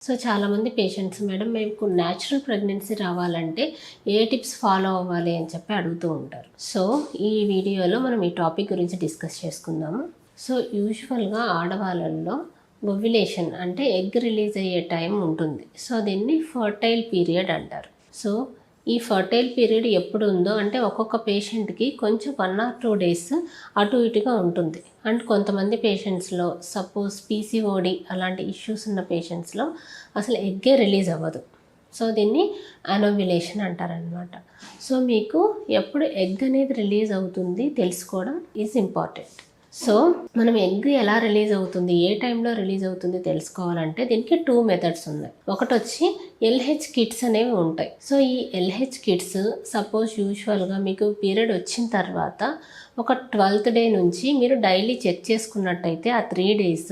So చాలామంది patients madam మీకు natural pregnancy రావాలంటే ఏ టిప్స్ ఫాలో అవ్వాలి అని చెప్పి అడుగుతూ ఉంటారు. సో ఈ వీడియోలో మనం ఈ టాపిక్ గురించి డిస్కస్ చేసుకుందాము. సో యూజువల్గా ఆడవాళ్ళల్లో ఓవ్యులేషన్ అంటే ఎగ్ రిలీజ్ అయ్యే టైం ఉంటుంది. సో దీన్ని ఫర్టైల్ పీరియడ్ అంటారు. సో ఈ ఫర్టైల్ పీరియడ్ ఎప్పుడు ఉందో అంటే ఒక్కొక్క పేషెంట్కి కొంచెం 1 or 2 days అటు ఇటుగా ఉంటుంది. అండ్ కొంతమంది పేషెంట్స్లో సపోజ్ పీసీఓడి అలాంటి ఇష్యూస్ ఉన్న పేషెంట్స్లో అసలు ఎగ్గే రిలీజ్ అవ్వదు. సో దీన్ని అనోవ్యులేషన్ అంటారనమాట. సో మీకు ఎప్పుడు ఎగ్ అనేది రిలీజ్ అవుతుంది తెలుసుకోవడం ఈజ్ ఇంపార్టెంట్. సో మనం ఎగ్ ఎలా రిలీజ్ అవుతుంది, ఏ టైంలో రిలీజ్ అవుతుంది తెలుసుకోవాలంటే దీనికి 2 methods ఉన్నాయి. ఒకటి వచ్చి LH కిట్స్ అనేవి ఉంటాయి. సో ఈ LH కిట్స్ సపోజ్ యూజువల్గా మీకు పీరియడ్ వచ్చిన తర్వాత ఒక 12th day నుంచి మీరు డైలీ చెక్ చేసుకున్నట్టయితే ఆ 3 days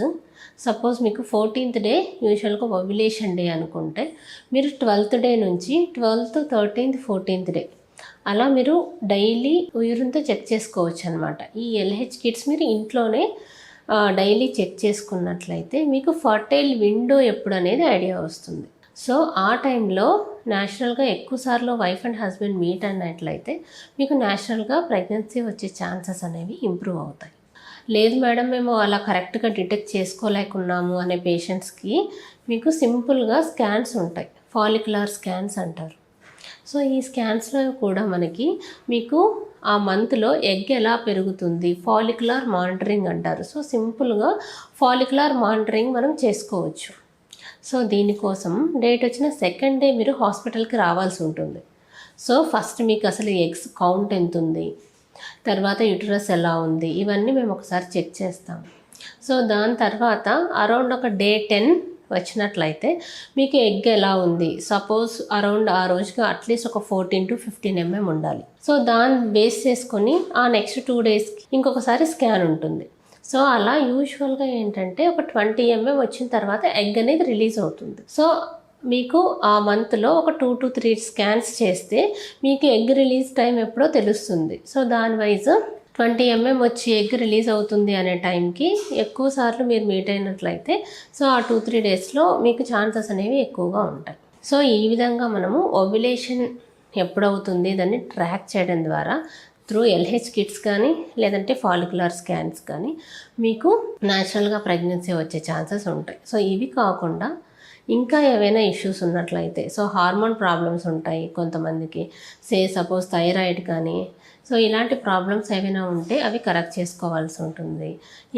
సపోజ్ మీకు 14th day యూజువల్గా ఓవ్యులేషన్ డే అనుకుంటే మీరు 12th day నుంచి 12th, 13th, 14th day అలా మీరు డైలీ యూరిన్తో చెక్ చేసుకోవచ్చు అనమాట. ఈ LH కిట్స్ మీరు ఇంట్లోనే డైలీ చెక్ చేసుకున్నట్లయితే మీకు ఫర్టైల్ విండో ఎప్పుడు అనేది ఐడియా వస్తుంది. సో ఆ టైంలో న్యాచురల్గా ఎక్కువసార్లు వైఫ్ అండ్ హస్బెండ్ మీట్ అన్నట్లయితే మీకు న్యాచురల్గా ప్రెగ్నెన్సీ వచ్చే ఛాన్సెస్ అనేవి ఇంప్రూవ్ అవుతాయి. లేదు మేడం మేము అలా కరెక్ట్గా డిటెక్ట్ చేసుకోలేకున్నాము అనే పేషెంట్స్కి మీకు సింపుల్గా స్కాన్స్ ఉంటాయి, ఫాలిక్యులర్ స్కాన్స్ అంటారు. సో ఈ స్కాన్స్లో కూడా మనకి మీకు ఆ మంత్లో ఎగ్ ఎలా పెరుగుతుంది ఫాలిక్యులర్ మానిటరింగ్ అంటారు. సో సింపుల్గా ఫాలిక్యులర్ మానిటరింగ్ మనం చేసుకోవచ్చు. సో దీనికోసం డేట్ వచ్చిన 2nd day మీరు హాస్పిటల్కి రావాల్సి ఉంటుంది. సో ఫస్ట్ మీకు అసలు ఎగ్స్ కౌంట్ ఎంత ఉంది, తర్వాత యూటరస్ ఎలా ఉంది, ఇవన్నీ మేము ఒకసారి చెక్ చేస్తాం. సో దాని తర్వాత అరౌండ్ ఒక day 10 వచ్చినట్లయితే మీకు ఎగ్ ఎలా ఉంది, సపోజ్ అరౌండ్ ఆ రోజుకి అట్లీస్ట్ ఒక 14 to 15 mm ఉండాలి. సో దాన్ని బేస్ చేసుకొని ఆ నెక్స్ట్ 2 daysకి ఇంకొకసారి స్కాన్ ఉంటుంది. సో అలా యూజువల్గా ఏంటంటే ఒక 20 mm వచ్చిన తర్వాత ఎగ్ అనేది రిలీజ్ అవుతుంది. సో మీకు ఆ మంత్లో ఒక 2 to 3 స్కాన్స్ చేస్తే మీకు ఎగ్ రిలీజ్ టైం ఎప్పుడో తెలుస్తుంది. సో దాని వైజ్ 20 mm వచ్చి ఎగ్ రిలీజ్ అవుతుంది అనే టైంకి ఎక్కువ సార్లు మీరు మీట్ అయినట్లయితే సో ఆ 2-3 daysలో మీకు ఛాన్సెస్ అనేవి ఎక్కువగా ఉంటాయి. సో ఈ విధంగా మనము ఓవ్యులేషన్ ఎప్పుడవుతుంది దాన్ని ట్రాక్ చేయడం ద్వారా త్రూ LH కిట్స్ కానీ లేదంటే ఫాలిక్యులర్ స్కాన్స్ కానీ మీకు న్యాచురల్గా ప్రెగ్నెన్సీ వచ్చే ఛాన్సెస్ ఉంటాయి. సో ఇవి కాకుండా ఇంకా ఏవైనా ఇష్యూస్ ఉన్నట్లయితే సో హార్మోన్ ప్రాబ్లమ్స్ ఉంటాయి కొంతమందికి, సపోజ్ థైరాయిడ్ కానీ, సో ఇలాంటి ప్రాబ్లమ్స్ ఏవైనా ఉంటే అవి కరెక్ట్ చేసుకోవాల్సి ఉంటుంది.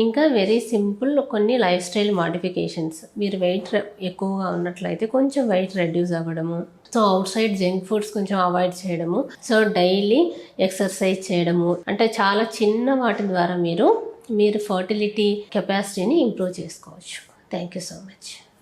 ఇంకా వెరీ సింపుల్ కొన్ని లైఫ్ స్టైల్ మోడిఫికేషన్స్, మీరు వెయిట్ ఎక్కువగా ఉన్నట్లయితే కొంచెం వెయిట్ రెడ్యూస్ అవ్వడము, so out side junk foods కొంచెం అవాయిడ్ చేయడము, సో డైలీ ఎక్సర్సైజ్ చేయడము, అంటే చాలా చిన్న వాటి ద్వారా మీరు ఫర్టిలిటీ కెపాసిటీని ఇంప్రూవ్ చేసుకోవచ్చు. Thank you so much.